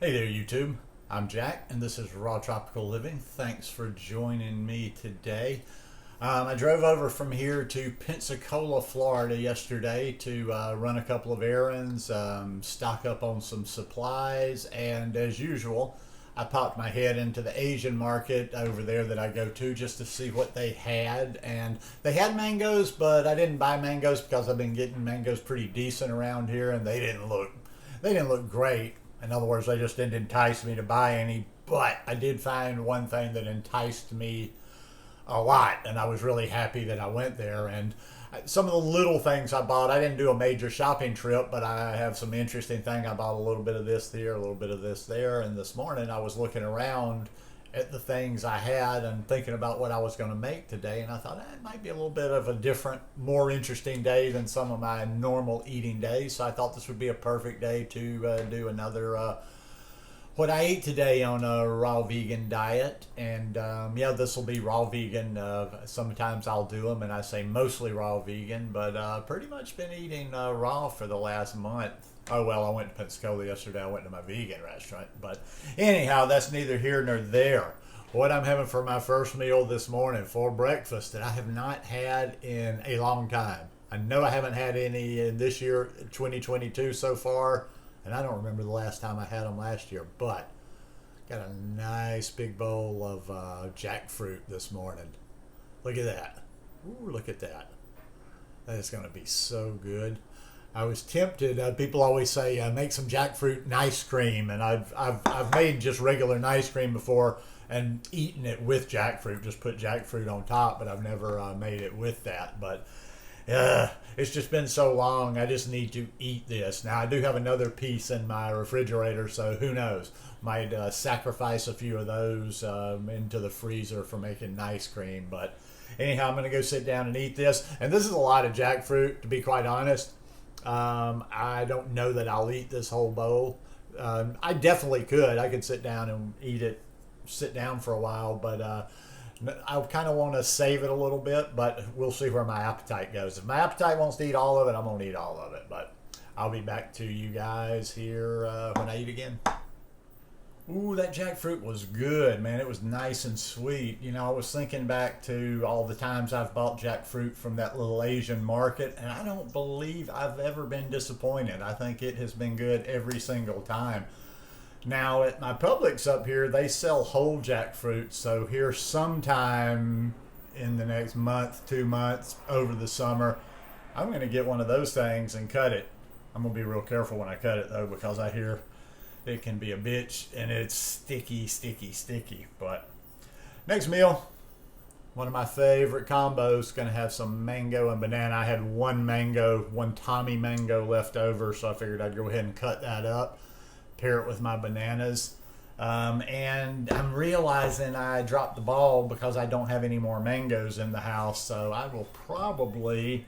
Hey there, YouTube. I'm Jack, and this is Raw Tropical Living. Thanks for joining me today. I drove over from here to Pensacola, Florida yesterday to run a couple of errands, stock up on some supplies, and as usual, I popped my head into the Asian market over there that I go to just to see what they had. And they had mangoes, but I didn't buy mangoes because I've been getting mangoes pretty decent around here, and they didn't look great. In other words, they just didn't entice me to buy any. But I did find one thing that enticed me a lot, and I was really happy that I went there. And some of the little things I bought, I didn't do a major shopping trip, but I have some interesting thing. I bought a little bit of this here, a little bit of this there. And this morning I was looking around at the things I had and thinking about what I was going to make today, and I thought it might be a little bit of a different, more interesting day than some of my normal eating days. So I thought this would be a perfect day to do another what I ate today on a raw vegan diet. And yeah, this will be raw vegan. Sometimes I'll do them, and I say mostly raw vegan, but pretty much been eating raw for the last month. Oh, well, I went to Pensacola yesterday. I went to my vegan restaurant. But anyhow, that's neither here nor there. What I'm having for my first meal this morning for breakfast that I have not had in a long time. I know I haven't had any in this year, 2022 so far, and I don't remember the last time I had them last year, but got a nice big bowl of jackfruit this morning. Look at that. Ooh, look at that. That is going to be so good. I was tempted. People always say make some jackfruit and ice cream, and I've made just regular ice cream before and eaten it with jackfruit. Just put jackfruit on top, but I've never made it with that. But it's just been so long. I just need to eat this. Now I do have another piece in my refrigerator, so who knows? Might sacrifice a few of those into the freezer for making ice cream. But anyhow, I'm going to go sit down and eat this. And this is a lot of jackfruit, to be quite honest. I don't know that I'll eat this whole bowl. I definitely could. I could sit down and eat it, sit down for a while, but I kind of want to save it a little bit, but we'll see where my appetite goes. If my appetite wants to eat all of it, I'm going to eat all of it, but I'll be back to you guys here when I eat again. Ooh, that jackfruit was good, man. It was nice and sweet. You know, I was thinking back to all the times I've bought jackfruit from that little Asian market, and I don't believe I've ever been disappointed. I think it has been good every single time. Now, at my Publix up here, they sell whole jackfruit, so here sometime in the next month, 2 months, over the summer, I'm going to get one of those things and cut it. I'm going to be real careful when I cut it, though, because I hear it can be a bitch, and it's sticky, sticky, sticky. But next meal, one of my favorite combos, going to have some mango and banana. I had one Tommy mango left over, so I figured I'd go ahead and cut that up, pair it with my bananas. And I'm realizing I dropped the ball because I don't have any more mangoes in the house, so I will probably,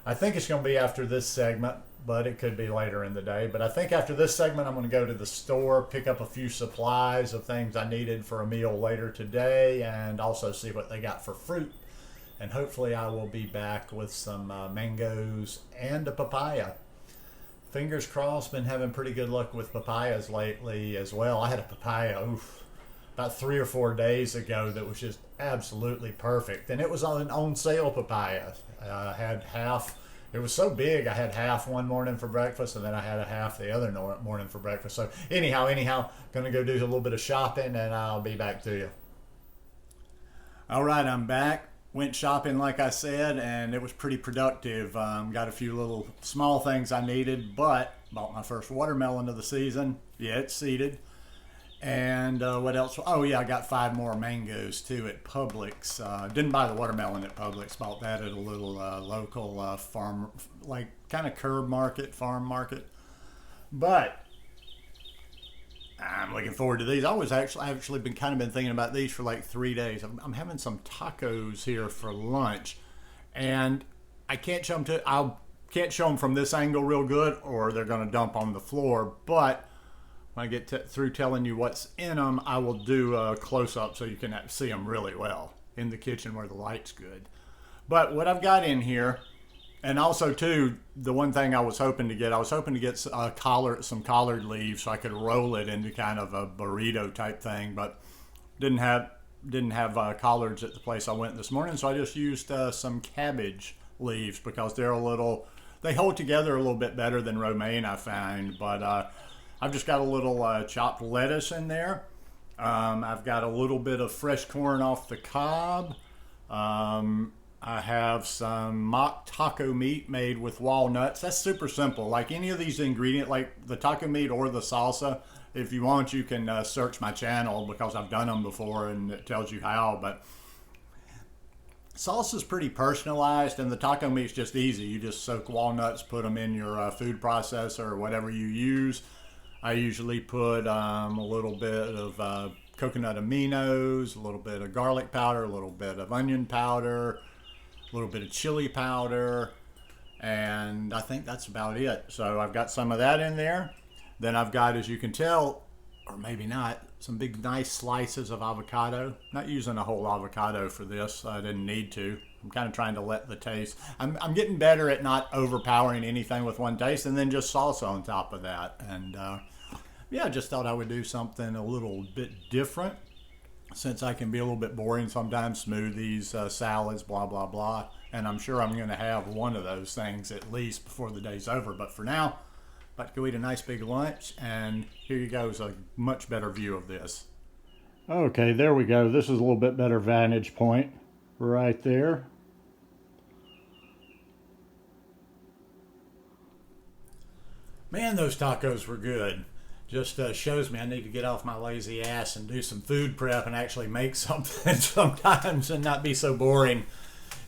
I think it's going to be after this segment, but it could be later in the day. But I think after this segment, I'm going to go to the store, pick up a few supplies of things I needed for a meal later today, and also see what they got for fruit. And hopefully I will be back with some mangoes and a papaya. Fingers crossed, been having pretty good luck with papayas lately as well. I had a papaya, about 3 or 4 days ago that was just absolutely perfect. And it was on sale papaya. I had half. It was so big, I had half one morning for breakfast, and then I had a half the other morning for breakfast. So anyhow, going to go do a little bit of shopping, and I'll be back to you. All right, I'm back. Went shopping, like I said, and it was pretty productive. Got a few little small things I needed, but bought my first watermelon of the season. Yeah, it's seeded. And what else? Oh, yeah, I got 5 more mangoes, too, at Publix. Didn't buy the watermelon at Publix. Bought that at a little local farm, like kind of curb market, farm market. But I'm looking forward to these. I've actually been thinking about these for like 3 days. I'm having some tacos here for lunch, and I can't show them can't show them from this angle real good, or they're going to dump on the floor. But when I get through telling you what's in them, I will do a close-up so you can see them really well in the kitchen where the light's good. But what I've got in here, And also too, the one thing I was hoping to get, some collard leaves so I could roll it into kind of a burrito type thing, but didn't have collards at the place I went this morning, so I just used some cabbage leaves because they hold together a little bit better than romaine, I find. But I've just got a little chopped lettuce in there. I've got a little bit of fresh corn off the cob. I have some mock taco meat made with walnuts. That's super simple. Like any of these ingredients, like the taco meat or the salsa, if you want, you can search my channel because I've done them before and it tells you how. But salsa's pretty personalized, and the taco meat's just easy. You just soak walnuts, put them in your food processor or whatever you use. I usually put a little bit of coconut aminos, a little bit of garlic powder, a little bit of onion powder, a little bit of chili powder, and I think that's about it. So I've got some of that in there. Then I've got, as you can tell, or maybe not, some big nice slices of avocado. Not using a whole avocado for this. I didn't need to. I'm kind of trying to let the taste. I'm getting better at not overpowering anything with one taste, and then just salsa on top of that. And yeah, I just thought I would do something a little bit different, since I can be a little bit boring sometimes. Smoothies, salads, blah, blah, blah. And I'm sure I'm going to have one of those things at least before the day's over. But for now, about to go eat a nice big lunch, and here you go is a much better view of this. Okay, there we go. This is a little bit better vantage point right there. Man, those tacos were good. Just shows me I need to get off my lazy ass and do some food prep and actually make something sometimes and not be so boring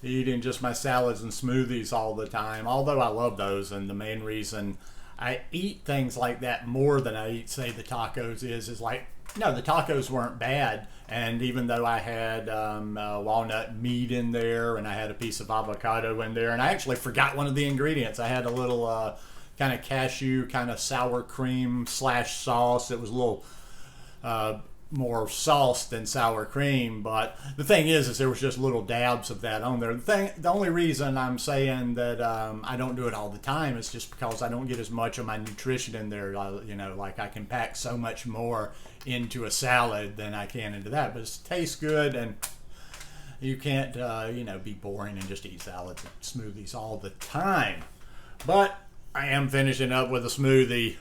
eating just my salads and smoothies all the time. Although I love those, and the main reason I eat things like that more than I eat, say, the tacos is like, no, the tacos weren't bad. And even though I had walnut meat in there and I had a piece of avocado in there, and I actually forgot one of the ingredients. I had a little kind of cashew, kind of sour cream / sauce. It was a little more sauce than sour cream, but the thing is there was just little dabs of that on there. The only reason I'm saying that I don't do it all the time is just because I don't get as much of my nutrition in there. You know, like I can pack so much more into a salad than I can into that, but it tastes good, and you can't you know, be boring and just eat salads and smoothies all the time. But I am finishing up with a smoothie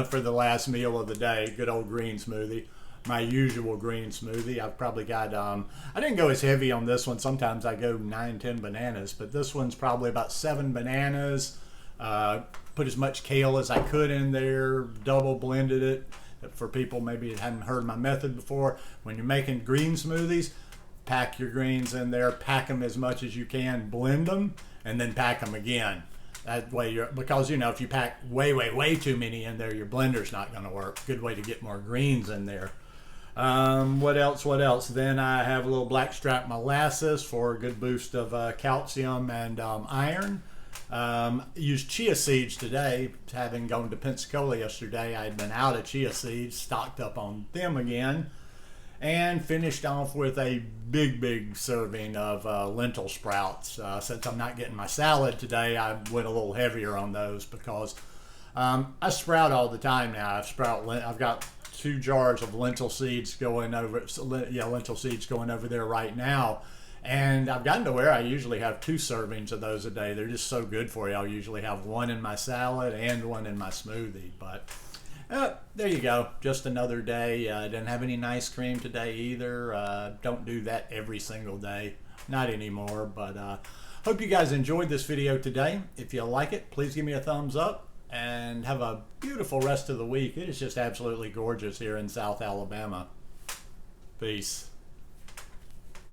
for the last meal of the day. Good old green smoothie. My usual green smoothie. I've probably got, I didn't go as heavy on this one. Sometimes I go 9-10 bananas, but this one's probably about 7 bananas. Put as much kale as I could in there, double blended it. For people maybe that hadn't heard my method before, when you're making green smoothies, pack your greens in there, pack them as much as you can, blend them, and then pack them again. That way because, you know, if you pack way too many in there, your blender's not going to work. Good way to get more greens in there. What else? Then I have a little blackstrap molasses for a good boost of calcium and iron. Used chia seeds today. Having gone to Pensacola yesterday, I had been out of chia seeds, stocked up on them again, and finished off with a big serving of lentil sprouts. Since I'm not getting my salad today, I went a little heavier on those because I sprout all the time now. I've got 2 jars of lentil seeds going over there right now, and I've gotten to where I usually have 2 servings of those a day. They're just so good for you. I'll usually have 1 in my salad and 1 in my smoothie. But there you go. Just another day. I didn't have any ice cream today either. Don't do that every single day. Not anymore. But hope you guys enjoyed this video today. If you like it, please give me a thumbs up. And have a beautiful rest of the week. It is just absolutely gorgeous here in South Alabama. Peace.